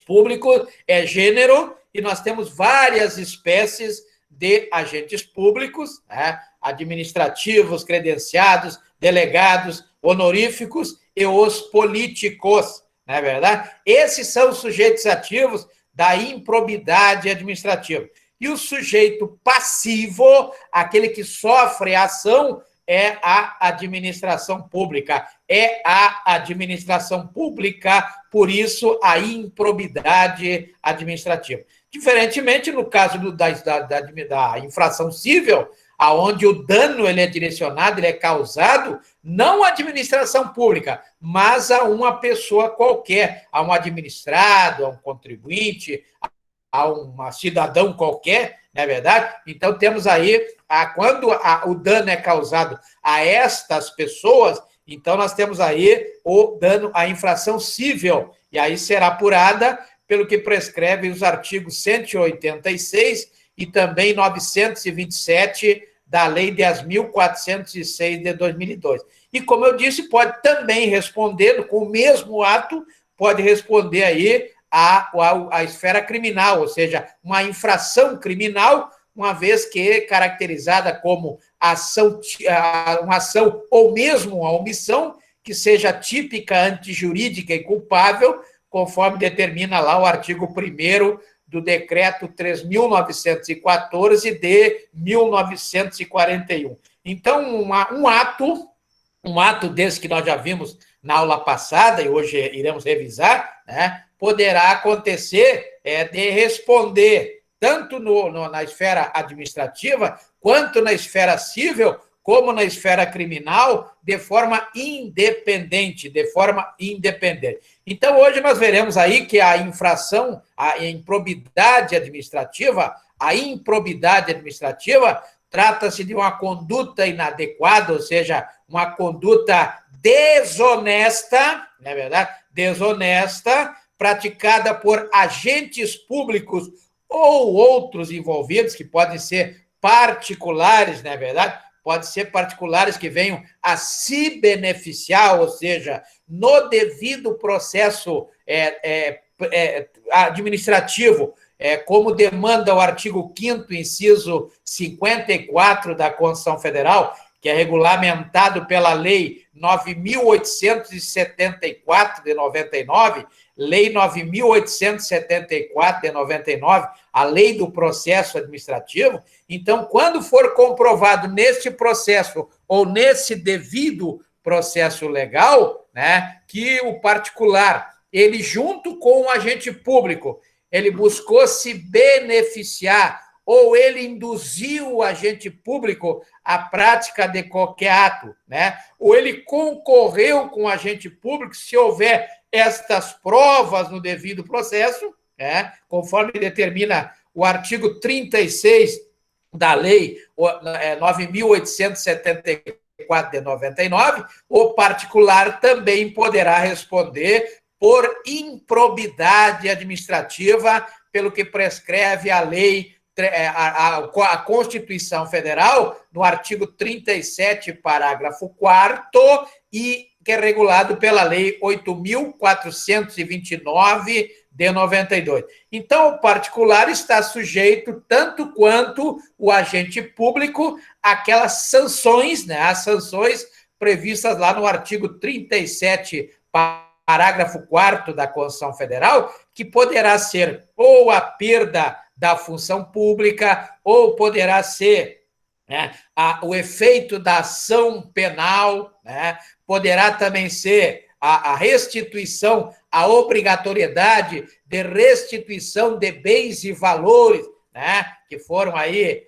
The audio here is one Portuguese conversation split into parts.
públicos é gênero, e nós temos várias espécies de agentes públicos, né? Administrativos, credenciados, delegados, honoríficos e os políticos, não é verdade? Esses são os sujeitos ativos da improbidade administrativa. E o sujeito passivo, aquele que sofre a ação, é a administração pública. É a administração pública, por isso, a improbidade administrativa. Diferentemente, no caso da infração civil, aonde o dano ele é direcionado, ele é causado, não à administração pública, mas a uma pessoa qualquer, a um administrado, a um contribuinte, a um cidadão qualquer, não é verdade? Então, temos aí, quando o dano é causado a estas pessoas, então nós temos aí o dano, a infração civil, e aí será apurada pelo que prescreve os artigos 186 e também 927 da Lei 10.406 de 2002. E, como eu disse, pode também responder, com o mesmo ato, pode responder aí a esfera criminal, ou seja, uma infração criminal, uma vez que caracterizada como uma ação ou mesmo uma omissão que seja típica, antijurídica e culpável, conforme determina lá o artigo 1º do Decreto 3.914 de 1941. Então, um ato desse que nós já vimos na aula passada, e hoje iremos revisar, né, poderá acontecer de responder tanto na esfera administrativa, quanto na esfera civil, como na esfera criminal, de forma independente, Então, hoje nós veremos aí que a infração, a improbidade administrativa, trata-se de uma conduta inadequada, ou seja, uma conduta desonesta, não é verdade? Desonesta, praticada por agentes públicos ou outros envolvidos, que podem ser particulares, não é verdade? Pode ser particulares que venham a se beneficiar, ou seja, no devido processo administrativo, como demanda o artigo 5º, inciso 54 da Constituição Federal, que é regulamentado pela Lei 9.874 de 99, Lei 9.874 de 99, a Lei do Processo Administrativo. Então, quando for comprovado neste processo ou nesse devido processo legal, né, que o particular, ele junto com o agente público, ele buscou se beneficiar ou ele induziu o agente público à prática de qualquer ato, né? Ou ele concorreu com o agente público, se houver estas provas no devido processo, né? Conforme determina o artigo 36 da Lei 9.874 de 99, o particular também poderá responder por improbidade administrativa, pelo que prescreve a lei, a Constituição Federal, no artigo 37, parágrafo 4º, e que é regulado pela Lei 8.429 de 92. Então, o particular está sujeito, tanto quanto o agente público, àquelas sanções, né, as sanções previstas lá no artigo 37, parágrafo 4º da Constituição Federal, que poderá ser ou a perda da função pública, ou poderá ser, né, o efeito da ação penal, né, poderá também ser a restituição, a obrigatoriedade de restituição de bens e valores, né, que foram aí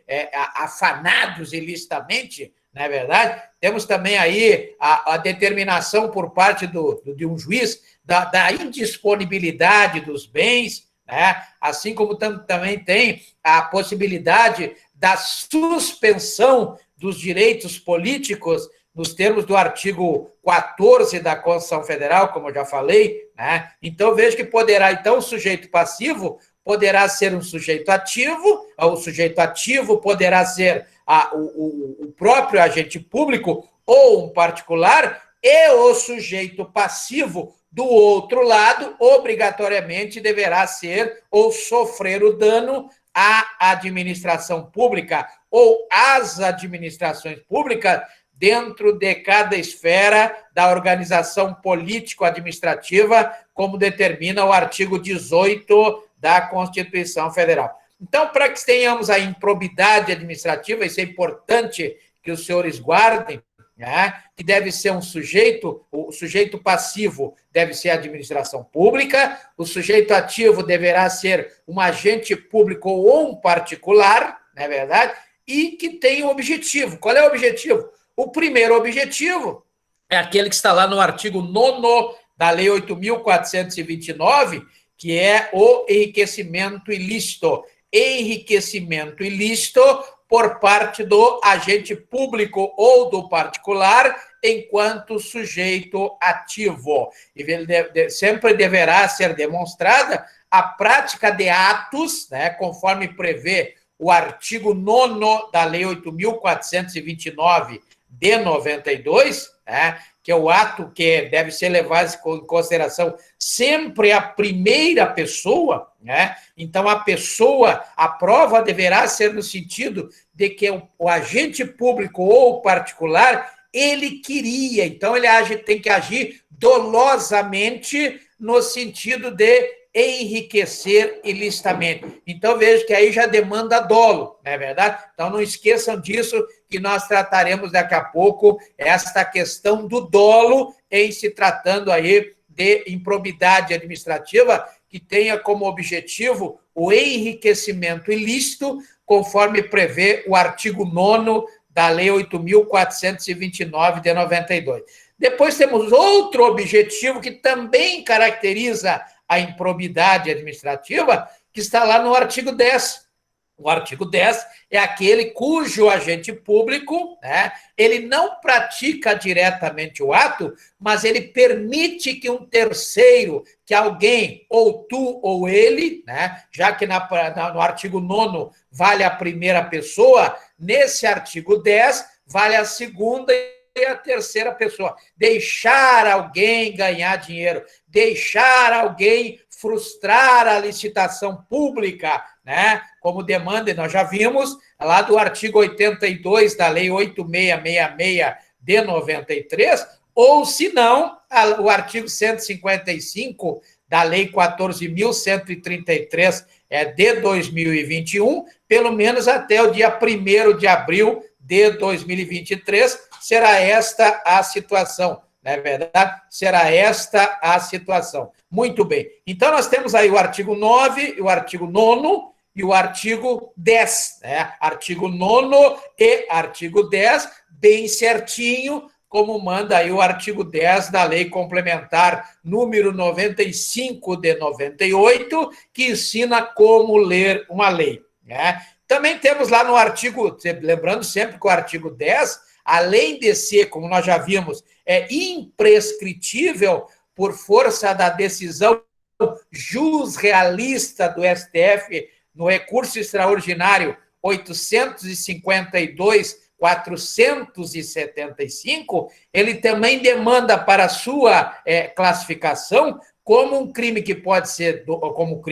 afanados ilicitamente, não é verdade? Temos também aí a determinação por parte de um juiz da indisponibilidade dos bens, né? Assim como também tem a possibilidade da suspensão dos direitos políticos, nos termos do artigo 14 da Constituição Federal, como eu já falei, né? Então, veja que poderá, então, o sujeito passivo poderá ser um sujeito ativo, o sujeito ativo poderá ser o próprio agente público ou um particular, e o sujeito passivo do outro lado, obrigatoriamente deverá ser ou sofrer o dano à administração pública ou às administrações públicas dentro de cada esfera da organização político-administrativa, como determina o artigo 18 da Constituição Federal. Então, para que tenhamos a improbidade administrativa, isso é importante que os senhores guardem, né, que deve ser um sujeito, o sujeito passivo deve ser a administração pública, o sujeito ativo deverá ser um agente público ou um particular, não é verdade? E que tem um objetivo. Qual é o objetivo? O primeiro objetivo é aquele que está lá no artigo 9º da Lei 8.429, que é o enriquecimento ilícito. Enriquecimento ilícito por parte do agente público ou do particular enquanto sujeito ativo. E sempre deverá ser demonstrada a prática de atos, né, conforme prevê o artigo 9º da Lei 8.429 de 92, né, que é o ato que deve ser levado em consideração sempre a primeira pessoa, né? Então, a prova deverá ser no sentido de que o agente público ou particular, ele queria, então ele tem que agir dolosamente no sentido de enriquecer ilicitamente. Então, veja que aí já demanda dolo, não é verdade? Então, não esqueçam disso, que nós trataremos daqui a pouco esta questão do dolo em se tratando aí de improbidade administrativa, que tenha como objetivo o enriquecimento ilícito, conforme prevê o artigo 9º da Lei 8.429 de 92. Depois temos outro objetivo que também caracteriza a improbidade administrativa, que está lá no artigo 10. O artigo 10 é aquele cujo agente público, né, ele não pratica diretamente o ato, mas ele permite que um terceiro, que alguém, ou tu ou ele, né, já que no artigo 9º vale a primeira pessoa, nesse artigo 10 vale a segunda e a terceira pessoa. Deixar alguém ganhar dinheiro, deixar alguém frustrar a licitação pública, né? Como demanda, e nós já vimos lá do artigo 82 da Lei 8666 de 93, ou se não, o artigo 155 da Lei 14.133 de 2021, pelo menos até o dia 1º de abril de 2023, será esta a situação, não é verdade? Será esta a situação. Muito bem. Então, nós temos aí o artigo 9, o artigo 9º e o artigo 10. Né? Artigo 9º e artigo 10, bem certinho, como manda aí o artigo 10 da Lei Complementar número 95 de 98, que ensina como ler uma lei. Né? Também temos lá no artigo, lembrando sempre que o artigo 10, além de ser, como nós já vimos, é imprescritível por força da decisão jusrealista do STF no recurso extraordinário 852.475, ele também demanda para sua classificação como um crime que pode ser, como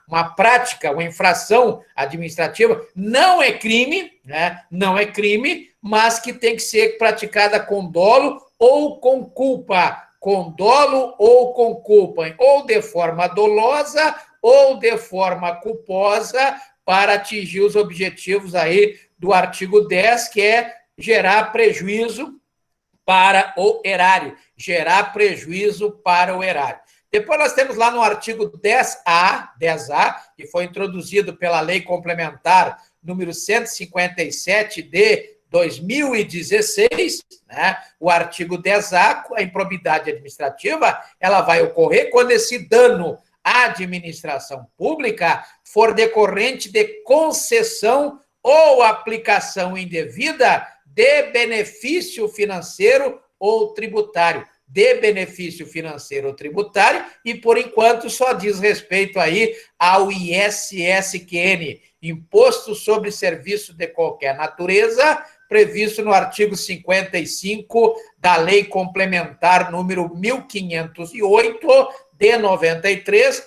uma prática, uma infração administrativa, não é crime, né? Não é crime, mas que tem que ser praticada com dolo ou com culpa, com dolo ou com culpa, ou de forma dolosa ou de forma culposa, para atingir os objetivos aí do artigo 10, que é gerar prejuízo para o erário, gerar prejuízo para o erário. Depois nós temos lá no artigo 10A, que foi introduzido pela Lei Complementar número 157 de 2016, né? O artigo 10A, a improbidade administrativa, ela vai ocorrer quando esse dano à administração pública for decorrente de concessão ou aplicação indevida de benefício financeiro ou tributário, e, por enquanto, só diz respeito aí ao ISSQN, Imposto sobre Serviço de Qualquer Natureza, previsto no artigo 55 da Lei Complementar número 1508 de 93,